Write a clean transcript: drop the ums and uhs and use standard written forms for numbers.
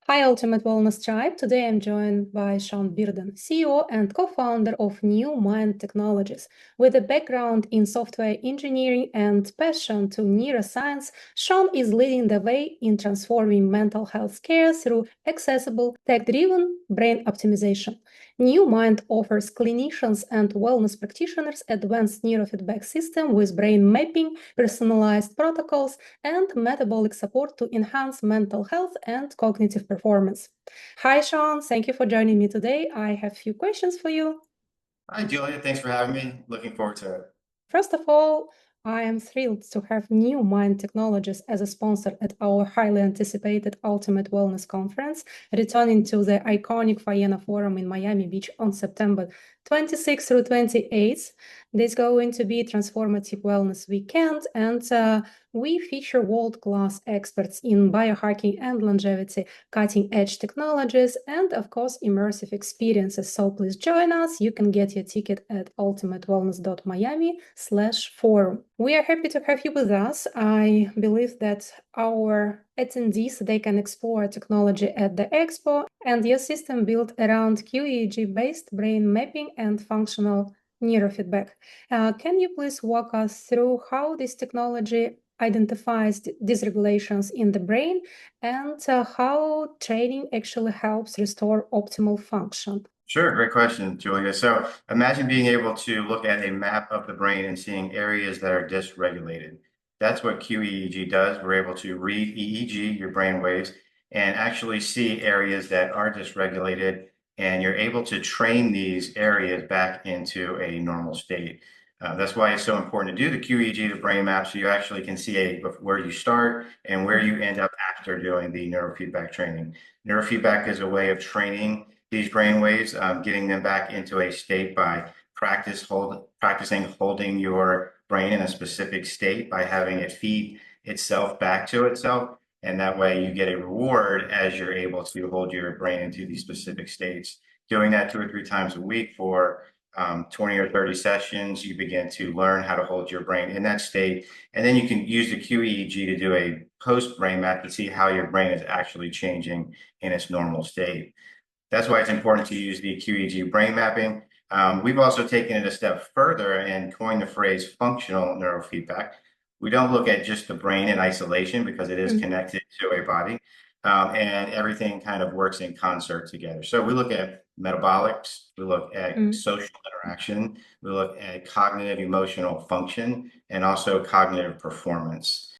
Hi, Ultimate Wellness Tribe. Today I'm joined by Shawn Bearden, CEO and co-founder of NewMind Technologies. With a background in software engineering and passion to neuroscience, Shawn is leading the way in transforming mental health care through accessible, tech-driven brain optimization. NewMind offers clinicians and wellness practitioners advanced neurofeedback system with brain mapping, personalized protocols, and metabolic support to enhance mental health and cognitive performance. Hi, Shawn. Thank you for joining me today. I have a few questions for you. Hi, Julia. Thanks for having me. Looking forward to it. First of all, I am thrilled to have NewMind Technologies as a sponsor at our highly anticipated Ultimate Wellness Conference, returning to the iconic Faena Forum in Miami Beach on September 26th through 28th. There's going to be a transformative wellness weekend, and we feature world-class experts in biohacking and longevity, cutting-edge technologies, and of course, immersive experiences. So please join us. You can get your ticket at ultimatewellness.miami/forum. We are happy to have you with us. I believe that our attendees, they can explore technology at the expo and your system built around QEEG-based brain mapping and functional neurofeedback. Can you please walk us through how this technology identifies dysregulations in the brain and how training actually helps restore optimal function? Sure, great question, Julia. So imagine being able to look at a map of the brain and seeing areas that are dysregulated. That's what QEEG does. We're able to read EEG, your brain waves, and actually see areas that are dysregulated, and you're able to train these areas back into a normal state. That's why it's so important to do the QEEG, the brain map, so you actually can see where you start and where you end up after doing the neurofeedback training. Neurofeedback is a way of training these brain waves, getting them back into a state by practicing holding your brain in a specific state by having it feed itself back to itself. And that way you get a reward as you're able to hold your brain into these specific states. Doing that 2 or 3 times a week for 20 or 30 sessions, you begin to learn how to hold your brain in that state. And then you can use the QEEG to do a post brain map to see how your brain is actually changing in its normal state. That's why it's important to use the QEEG brain mapping. We've also taken it a step further and coined the phrase functional neurofeedback. We don't look at just the brain in isolation because it is connected to a body, and everything kind of works in concert together. So we look at metabolics, we look at social interaction, we look at cognitive emotional function, and also cognitive performance.